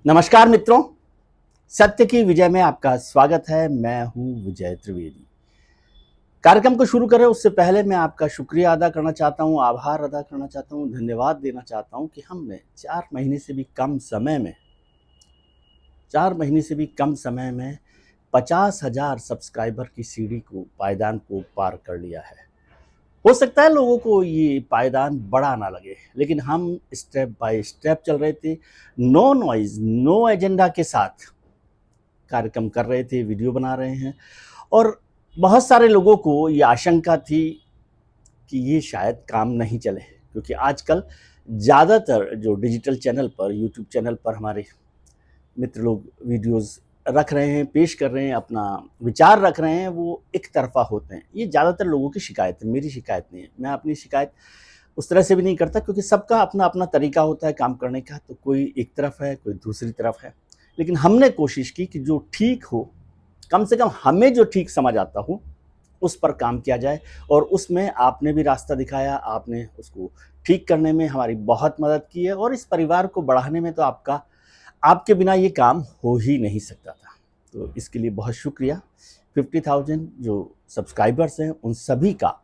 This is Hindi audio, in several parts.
नमस्कार मित्रों, सत्य की विजय में आपका स्वागत है। मैं हूं विजय त्रिवेदी। कार्यक्रम को शुरू करें उससे पहले मैं आपका शुक्रिया अदा करना चाहता हूं, आभार अदा करना चाहता हूं, धन्यवाद देना चाहता हूं कि हमने 4 महीने से भी कम समय में 50,000 सब्सक्राइबर की सीढ़ी को, पायदान को पार कर लिया है। हो सकता है लोगों को ये पायदान बड़ा ना लगे, लेकिन हम स्टेप बाय स्टेप चल रहे थे, नो नॉइज़, नो एजेंडा के साथ कार्यक्रम कर रहे थे, वीडियो बना रहे हैं। और बहुत सारे लोगों को ये आशंका थी कि ये शायद काम नहीं चले, क्योंकि आजकल ज़्यादातर जो डिजिटल चैनल पर, यूट्यूब चैनल पर हमारे मित्र लोग वीडियोस रख रहे हैं, पेश कर रहे हैं, अपना विचार रख रहे हैं, वो एक तरफ़ा होते हैं। ये ज़्यादातर लोगों की शिकायत है, मेरी शिकायत नहीं है। मैं अपनी शिकायत उस तरह से भी नहीं करता, क्योंकि सबका अपना-अपना तरीका होता है काम करने का, तो कोई एक तरफ है, कोई दूसरी तरफ है। लेकिन हमने कोशिश की कि जो ठीक हो, कम से कम हमें जो ठीक समझ आता हो, उस पर काम किया जाए। और उसमें आपने भी रास्ता दिखाया, आपने उसको ठीक करने में हमारी बहुत मदद की है, और इस परिवार को बढ़ाने में तो आपके बिना ये काम हो ही नहीं सकता था। तो इसके लिए बहुत शुक्रिया। 50,000 जो सब्सक्राइबर्स हैं उन सभी का,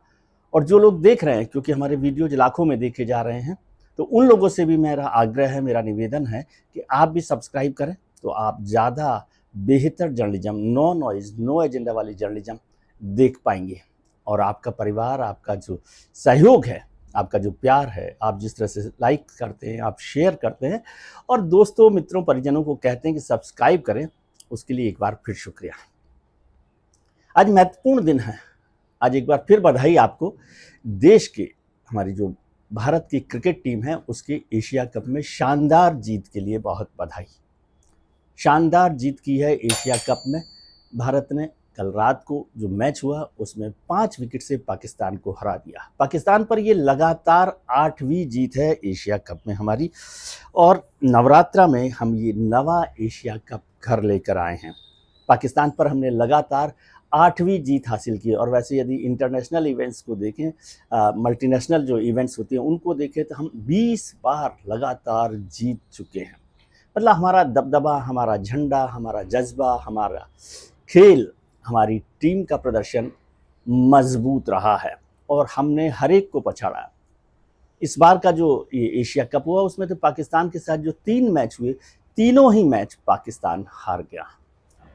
और जो लोग देख रहे हैं, क्योंकि हमारे वीडियोज लाखों में देखे जा रहे हैं, तो उन लोगों से भी मेरा आग्रह है, मेरा निवेदन है कि आप भी सब्सक्राइब करें, तो आप ज़्यादा बेहतर journalism, no noise, no agenda वाली जर्नलिज्म देख पाएंगे। और आपका परिवार, आपका जो सहयोग है, आपका जो प्यार है, आप जिस तरह से लाइक करते हैं, आप शेयर करते हैं और दोस्तों, मित्रों, परिजनों को कहते हैं कि सब्सक्राइब करें, उसके लिए एक बार फिर शुक्रिया। आज महत्वपूर्ण दिन है। आज एक बार फिर बधाई आपको। देश के, हमारी जो भारत की क्रिकेट टीम है, उसके एशिया कप में शानदार जीत के लिए बहुत बधाई। शानदार जीत की है एशिया कप में। भारत ने कल रात को जो मैच हुआ उसमें 5 विकेट से पाकिस्तान को हरा दिया। पाकिस्तान पर ये लगातार 8वीं जीत है एशिया कप में हमारी, और नवरात्रा में हम ये 9वां एशिया कप घर लेकर आए हैं। पाकिस्तान पर हमने लगातार 8वीं जीत हासिल की। और वैसे यदि इंटरनेशनल इवेंट्स को देखें, मल्टीनेशनल जो इवेंट्स होती हैं उनको देखें, तो हम 20 बार लगातार जीत चुके हैं। मतलब हमारा दबदबा, हमारा झंडा, हमारा जज्बा, हमारा खेल, हमारी टीम का प्रदर्शन मजबूत रहा है, और हमने हर एक को पछाड़ा। इस बार का जो ये एशिया कप हुआ उसमें तो पाकिस्तान के साथ जो 3 मैच हुए, तीनों ही मैच पाकिस्तान हार गया।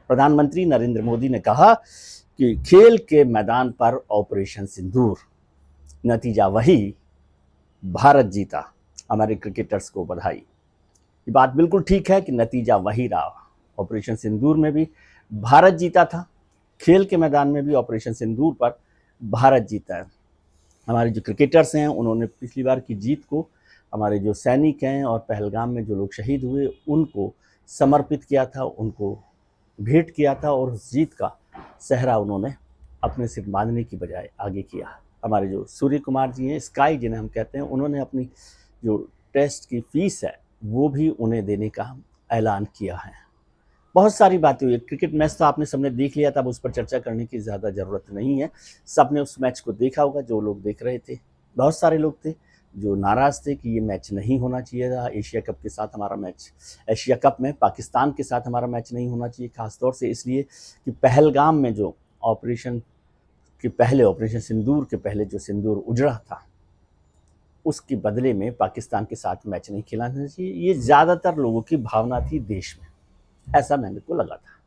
प्रधानमंत्री नरेंद्र मोदी ने कहा कि खेल के मैदान पर ऑपरेशन सिंदूर, नतीजा वही, भारत जीता। हमारे क्रिकेटर्स को बधाई। ये बात बिल्कुल ठीक है कि नतीजा वही रहा। ऑपरेशन सिंदूर में भी भारत जीता था, खेल के मैदान में भी ऑपरेशन सिंदूर पर भारत जीता है। हमारे जो क्रिकेटर्स हैं उन्होंने पिछली बार की जीत को, हमारे जो सैनिक हैं और पहलगाम में जो लोग शहीद हुए, उनको समर्पित किया था, उनको भेंट किया था, और उस जीत का सहरा उन्होंने अपने सिर बांधने की बजाय आगे किया। हमारे जो सूर्य कुमार जी हैं, स्काई जिन्हें हम कहते हैं, उन्होंने अपनी जो टेस्ट की फीस है वो भी उन्हें देने का ऐलान किया है। बहुत सारी बातें हुई। क्रिकेट मैच तो आपने सबने देख लिया था, अब उस पर चर्चा करने की ज़्यादा ज़रूरत नहीं है। सबने उस मैच को देखा होगा, जो लोग देख रहे थे। बहुत सारे लोग थे जो नाराज़ थे कि ये मैच नहीं होना चाहिए था। एशिया कप के साथ हमारा मैच, एशिया कप में पाकिस्तान के साथ हमारा मैच नहीं होना चाहिए, खासतौर से इसलिए कि पहलगाम में जो ऑपरेशन के पहले, ऑपरेशन सिंदूर के पहले जो सिंदूर उजड़ा था, उसके बदले में पाकिस्तान के साथ मैच नहीं खिलाना चाहिए। ये ज़्यादातर लोगों की भावना थी देश में, ऐसा मैंने को लगा था।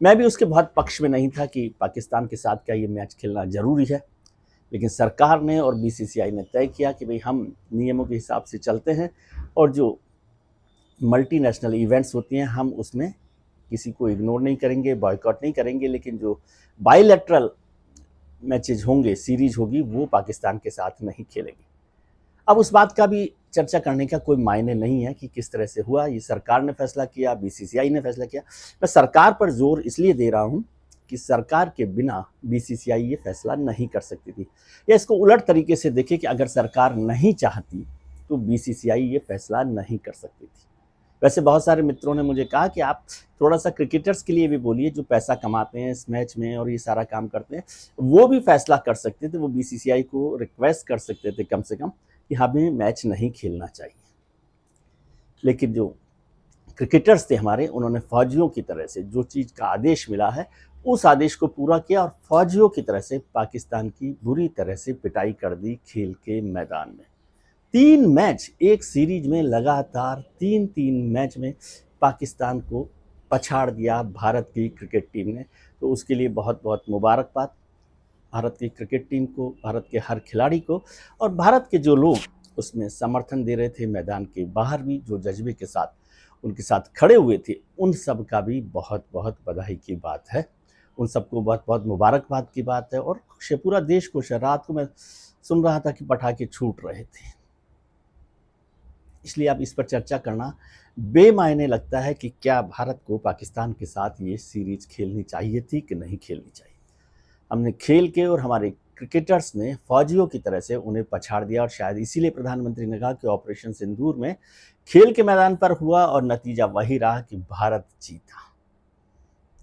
मैं भी उसके बहुत पक्ष में नहीं था कि पाकिस्तान के साथ क्या ये मैच खेलना ज़रूरी है, लेकिन सरकार ने और बीसीसीआई ने तय किया कि भाई हम नियमों के हिसाब से चलते हैं, और जो मल्टीनेशनल इवेंट्स होती हैं हम उसमें किसी को इग्नोर नहीं करेंगे, बॉयकॉट नहीं करेंगे, लेकिन जो बायलैटरल मैचेज होंगे, सीरीज होगी, वो पाकिस्तान के साथ नहीं खेलेंगे। अब उस बात का भी चर्चा करने का कोई मायने नहीं है कि किस तरह से हुआ। ये सरकार ने फैसला किया, बीसीसीआई ने फैसला किया। मैं सरकार पर जोर इसलिए दे रहा हूं कि सरकार के बिना बीसीसीआई ये फैसला नहीं कर सकती थी। या इसको उलट तरीके से देखें कि अगर सरकार नहीं चाहती तो बीसीसीआई ये फैसला नहीं कर सकती थी। वैसे बहुत सारे मित्रों ने मुझे कहा कि आप थोड़ा सा क्रिकेटर्स के लिए भी बोलिए, जो पैसा कमाते हैं इस मैच में और ये सारा काम करते हैं, वो भी फैसला कर सकते थे, वो बीसीसीआई को रिक्वेस्ट कर सकते थे कम से कम कि हमें मैच नहीं खेलना चाहिए। लेकिन जो क्रिकेटर्स थे हमारे, उन्होंने फौजियों की तरह से जो चीज़ का आदेश मिला है उस आदेश को पूरा किया और फौजियों की तरह से पाकिस्तान की बुरी तरह से पिटाई कर दी खेल के मैदान में। 3 मैच एक सीरीज में लगातार 3-3 मैच में पाकिस्तान को पछाड़ दिया भारत की क्रिकेट टीम ने। तो उसके लिए बहुत बहुत मुबारकबाद भारत की क्रिकेट टीम को, भारत के हर खिलाड़ी को, और भारत के जो लोग उसमें समर्थन दे रहे थे, मैदान के बाहर भी जो जज्बे के साथ उनके साथ खड़े हुए थे, उन सब का भी बहुत बहुत बधाई की बात है। उन सबको बहुत बहुत मुबारकबाद की बात है। और खुश है, पूरा देश खुश है। रात को मैं सुन रहा था कि पटाखे छूट रहे थे। इसलिए अब इस पर चर्चा करना बेमायने लगता है कि क्या भारत को पाकिस्तान के साथ ये सीरीज खेलनी चाहिए थी कि नहीं खेलनी चाहिए। हमने खेल के और हमारे क्रिकेटर्स ने फौजियों की तरह से उन्हें पछाड़ दिया, और शायद इसीलिए प्रधानमंत्री ने कहा कि ऑपरेशन सिंदूर में खेल के मैदान पर हुआ और नतीजा वही रहा कि भारत जीता।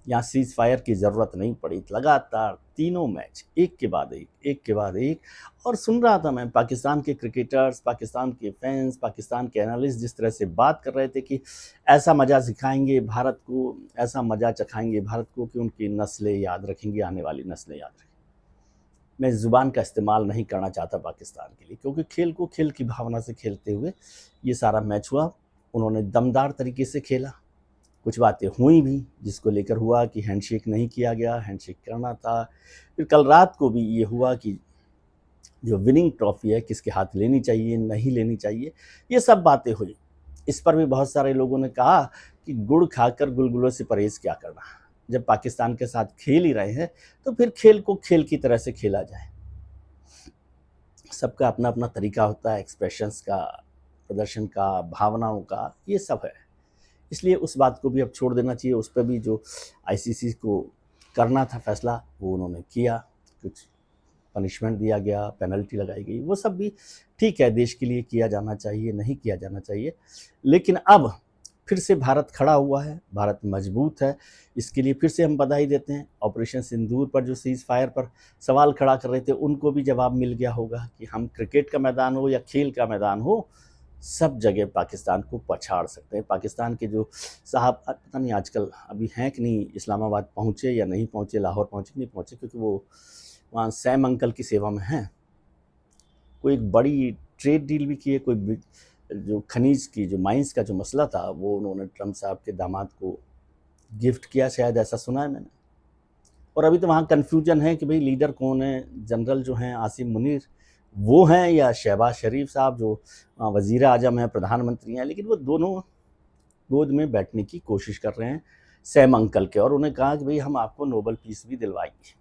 यहाँ सीज फायर की ज़रूरत नहीं पड़ी। लगातार तीनों मैच एक के बाद एक। और सुन रहा था मैं पाकिस्तान के क्रिकेटर्स, पाकिस्तान के फैंस, पाकिस्तान के एनालिस्ट जिस तरह से बात कर रहे थे कि ऐसा मज़ा सिखाएंगे भारत को, ऐसा मज़ा चखाएंगे भारत को कि उनकी नस्लें याद रखेंगी, आने वाली नस्लें याद रखेंगी। मैं इस ज़ुबान का इस्तेमाल नहीं करना चाहता पाकिस्तान के लिए, क्योंकि खेल को खेल की भावना से खेलते हुए ये सारा मैच हुआ। उन्होंने दमदार तरीके से खेला। कुछ बातें हुई भी जिसको लेकर हुआ कि हैंडशेक नहीं किया गया, हैंडशेक करना था। फिर कल रात को भी ये हुआ कि जो विनिंग ट्रॉफी है किसके हाथ लेनी चाहिए, नहीं लेनी चाहिए, ये सब बातें हुई। इस पर भी बहुत सारे लोगों ने कहा कि गुड़ खाकर गुलगुलों से परहेज़ क्या करना। जब पाकिस्तान के साथ खेल ही रहे हैं तो फिर खेल को खेल की तरह से खेला जाए। सबका अपना अपना तरीका होता है एक्सप्रेशंस का, प्रदर्शन का, भावनाओं का, ये सब है। इसलिए उस बात को भी अब छोड़ देना चाहिए। उस पर भी जो आईसीसी को करना था फैसला वो उन्होंने किया, कुछ पनिशमेंट दिया गया, पेनल्टी लगाई गई, वो सब भी ठीक है, देश के लिए किया जाना चाहिए, नहीं किया जाना चाहिए। लेकिन अब फिर से भारत खड़ा हुआ है, भारत मजबूत है, इसके लिए फिर से हम बधाई देते हैं। ऑपरेशन सिंदूर पर जो सीज़ फायर पर सवाल खड़ा कर रहे थे उनको भी जवाब मिल गया होगा कि हम क्रिकेट का मैदान हो या खेल का मैदान हो, सब जगह पाकिस्तान को पछाड़ सकते हैं। पाकिस्तान के जो साहब पता नहीं आजकल अभी हैं कि नहीं, इस्लामाबाद पहुँचे या नहीं पहुँचे, लाहौर पहुँचे कि नहीं पहुँचे, क्योंकि वो वहाँ सैम अंकल की सेवा में हैं। कोई एक बड़ी ट्रेड डील भी की है, कोई जो खनिज की जो माइंस का जो मसला था वो उन्होंने ट्रम्प साहब के दामाद को गिफ्ट किया, शायद ऐसा सुना है मैंने। और अभी तो वहाँ कन्फ्यूजन है कि भाई लीडर कौन है, जनरल जो हैं आसिम मुनीर वो हैं या शहबाज शरीफ साहब जो वज़ीर आज़म हैं, प्रधानमंत्री हैं। लेकिन वो दोनों गोद में बैठने की कोशिश कर रहे हैं सैम अंकल के, और उन्हें कहा कि भाई हम आपको नोबल पीस भी दिलवाएंगे।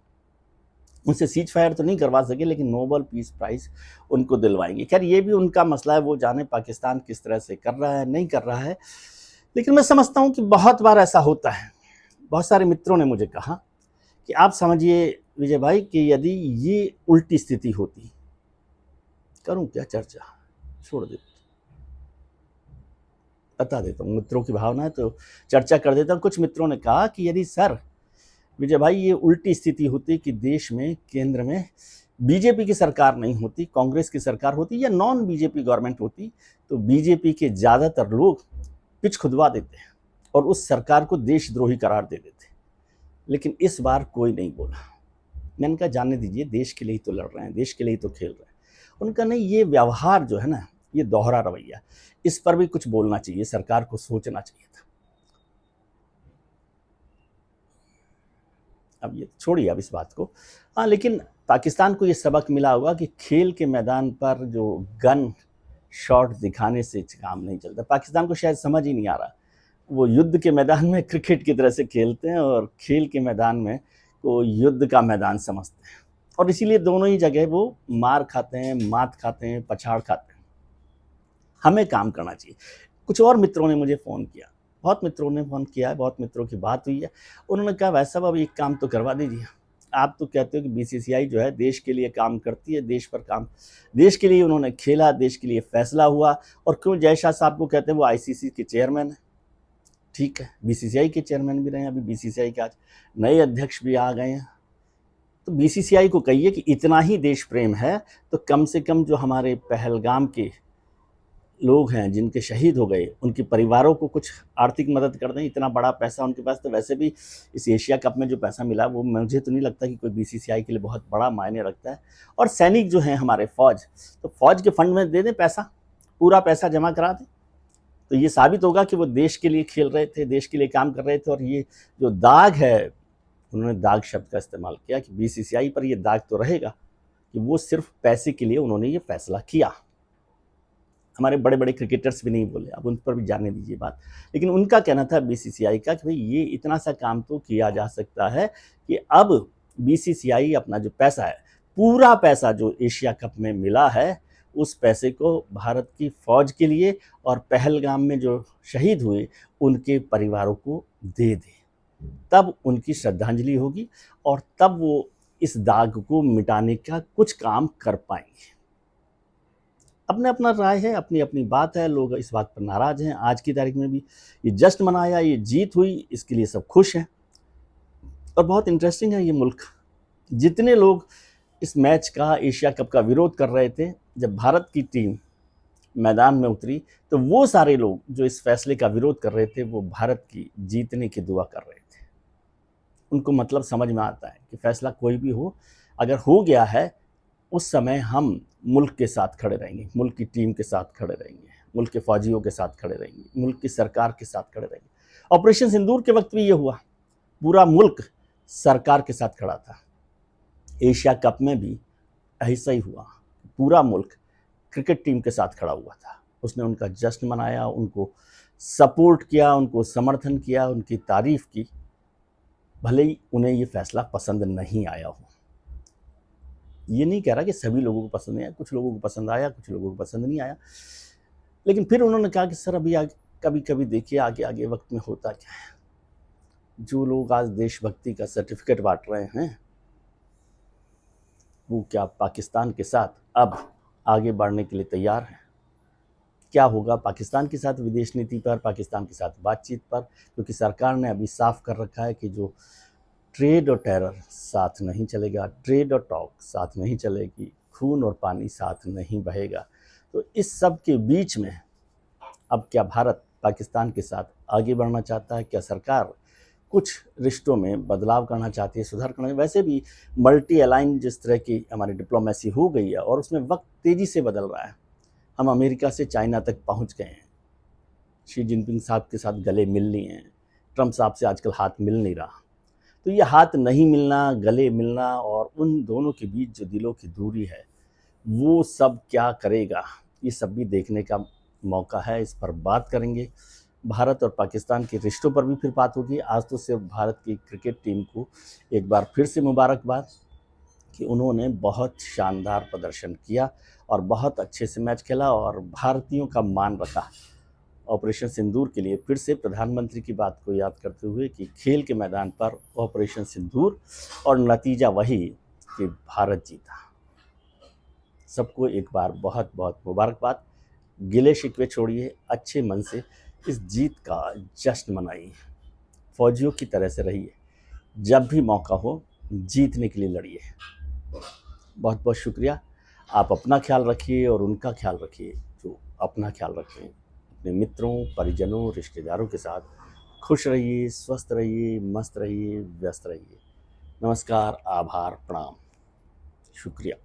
उनसे सीज फायर तो नहीं करवा सके लेकिन नोबल पीस प्राइज़ उनको दिलवाएंगे। खैर ये भी उनका मसला है, वो जाने पाकिस्तान किस तरह से कर रहा है, नहीं कर रहा है। लेकिन मैं समझता हूँ कि बहुत बार ऐसा होता है। बहुत सारे मित्रों ने मुझे कहा कि आप समझिए विजय भाई कि यदि ये उल्टी स्थिति होती, करूं क्या चर्चा, छोड़ दे, बता देता हूँ, मित्रों की भावना है तो चर्चा कर देता हूँ। कुछ मित्रों ने कहा कि यदि सर विजय भाई ये उल्टी स्थिति होती कि देश में केंद्र में बीजेपी की सरकार नहीं होती, कांग्रेस की सरकार होती या नॉन बीजेपी गवर्नमेंट होती, तो बीजेपी के ज़्यादातर लोग पिच खुदवा देते हैं और उस सरकार को देशद्रोही करार दे देते। लेकिन इस बार कोई नहीं बोला। मैंने कहा जाने दीजिए, देश के लिए ही तो लड़ रहे हैं, देश के लिए ही तो खेल रहे हैं। उनका नहीं, ये व्यवहार जो है ना, ये दोहरा रवैया, इस पर भी कुछ बोलना चाहिए, सरकार को सोचना चाहिए था। अब ये छोड़िए अब इस बात को। हाँ, लेकिन पाकिस्तान को ये सबक मिला होगा कि खेल के मैदान पर जो गन शॉट दिखाने से काम नहीं चलता। पाकिस्तान को शायद समझ ही नहीं आ रहा, वो युद्ध के मैदान में क्रिकेट की तरह से खेलते हैं और खेल के मैदान में वो युद्ध का मैदान समझते हैं, और इसीलिए दोनों ही जगह वो मार खाते हैं, मात खाते हैं, पछाड़ खाते हैं। हमें काम करना चाहिए। कुछ और मित्रों ने मुझे फ़ोन किया, बहुत मित्रों ने फ़ोन किया है, बहुत मित्रों की बात हुई है। उन्होंने कहा भाई साहब अब एक काम तो करवा दीजिए। आप तो कहते हो कि बीसीसीआई जो है देश के लिए काम करती है, देश पर काम, देश के लिए उन्होंने खेला, देश के लिए फैसला हुआ, और क्यों जय शाह साहब को कहते हैं वो आईसीसी के चेयरमैन हैं। ठीक है, बीसीसीआई के चेयरमैन भी रहे हैं, अभी बीसीसीआई के आज नए अध्यक्ष भी आ गए हैं। तो बीसीसीआई को कहिए कि इतना ही देश प्रेम है तो कम से कम जो हमारे पहलगाम के लोग हैं जिनके शहीद हो गए, उनके परिवारों को कुछ आर्थिक मदद कर दें। इतना बड़ा पैसा उनके पास, तो वैसे भी इस एशिया कप में जो पैसा मिला वो मुझे तो नहीं लगता कि कोई बीसीसीआई के लिए बहुत बड़ा मायने रखता है। और सैनिक जो हैं हमारे फौज, तो फौज के फंड में दे दें पैसा, पूरा पैसा जमा करा दें, तो ये साबित होगा कि वो देश के लिए खेल रहे थे, देश के लिए काम कर रहे थे। और ये जो दाग है, उन्होंने दाग शब्द का इस्तेमाल किया कि बीसीसीआई पर ये दाग तो रहेगा कि वो सिर्फ पैसे के लिए उन्होंने ये फैसला किया। हमारे बड़े बड़े क्रिकेटर्स भी नहीं बोले, अब उन पर भी जाने दीजिए बात, लेकिन उनका कहना था बीसीसीआई का कि भाई ये इतना सा काम तो किया जा सकता है कि अब बीसीसीआई अपना जो पैसा है, पूरा पैसा जो एशिया कप में मिला है, उस पैसे को भारत की फौज के लिए और पहलगाम में जो शहीद हुए उनके परिवारों को दे दे, तब उनकी श्रद्धांजलि होगी और तब वो इस दाग को मिटाने का कुछ काम कर पाएंगे। अपना अपना राय है, अपनी अपनी बात है, लोग इस बात पर नाराज हैं। आज की तारीख में भी ये जश्न मनाया, ये जीत हुई, इसके लिए सब खुश हैं। और बहुत इंटरेस्टिंग है ये मुल्क, जितने लोग इस मैच का, एशिया कप का विरोध कर रहे थे, जब भारत की टीम मैदान में उतरी तो वो सारे लोग जो इस फैसले का विरोध कर रहे थे वो भारत की जीतने की दुआ कर रहे थे। उनको मतलब समझ में आता है कि फैसला कोई भी हो, अगर हो गया है उस समय हम मुल्क के साथ खड़े रहेंगे, मुल्क की टीम के साथ खड़े रहेंगे, मुल्क के फौजियों के साथ खड़े रहेंगे, मुल्क की सरकार के साथ खड़े रहेंगे। ऑपरेशन सिंदूर के वक्त भी ये हुआ, पूरा मुल्क सरकार के साथ खड़ा था। एशिया कप में भी ऐसा ही हुआ, पूरा मुल्क क्रिकेट टीम के साथ खड़ा हुआ था। उसने उनका जश्न मनाया, उनको सपोर्ट किया, उनको समर्थन किया, उनकी तारीफ की, भले ही उन्हें ये फैसला पसंद नहीं आया हो। ये नहीं कह रहा कि सभी लोगों को पसंद नहीं आया, कुछ लोगों को पसंद आया, कुछ लोगों को पसंद नहीं आया। लेकिन फिर उन्होंने कहा कि सर अभी कभी कभी देखिए आगे आगे वक्त में होता क्या है, जो लोग आज देशभक्ति का सर्टिफिकेट बांट रहे हैं वो क्या पाकिस्तान के साथ अब आगे बढ़ने के लिए तैयार हैं? क्या होगा पाकिस्तान के साथ विदेश नीति पर, पाकिस्तान के साथ बातचीत पर? क्योंकि सरकार ने अभी साफ कर रखा है कि जो ट्रेड और टेरर साथ नहीं चलेगा, ट्रेड और टॉक साथ नहीं चलेगी, खून और पानी साथ नहीं बहेगा। तो इस सब के बीच में अब क्या भारत पाकिस्तान के साथ आगे बढ़ना चाहता है? क्या सरकार कुछ रिश्तों में बदलाव करना चाहती है, सुधार करना? वैसे भी मल्टी अलाइन जिस तरह की हमारी डिप्लोमेसी हो गई है और उसमें वक्त तेज़ी से बदल रहा है, हम अमेरिका से चाइना तक पहुंच गए हैं, शी जिनपिंग साहब के साथ गले मिल लिए हैं, ट्रंप साहब से आजकल हाथ मिल नहीं रहा। तो ये हाथ नहीं मिलना, गले मिलना और उन दोनों के बीच जो दिलों की दूरी है वो सब क्या करेगा, ये सब भी देखने का मौका है। इस पर बात करेंगे, भारत और पाकिस्तान के रिश्तों पर भी फिर बात होगी। आज तो सिर्फ भारत की क्रिकेट टीम को एक बार फिर से मुबारकबाद कि उन्होंने बहुत शानदार प्रदर्शन किया और बहुत अच्छे से मैच खेला और भारतीयों का मान रखा। ऑपरेशन सिंदूर के लिए फिर से प्रधानमंत्री की बात को याद करते हुए कि खेल के मैदान पर ऑपरेशन सिंदूर और नतीजा वही कि भारत जीता। सबको एक बार बहुत बहुत मुबारकबाद। गिले शिकवे छोड़िए, अच्छे मन से इस जीत का जश्न मनाइए, फौजियों की तरह से रहिए, जब भी मौका हो जीतने के लिए लड़िए। बहुत बहुत शुक्रिया। आप अपना ख्याल रखिए और उनका ख्याल रखिए जो अपना ख्याल रखें। अपने मित्रों, परिजनों, रिश्तेदारों के साथ खुश रहिए, स्वस्थ रहिए, मस्त रहिए, व्यस्त रहिए। नमस्कार, आभार, प्रणाम, शुक्रिया।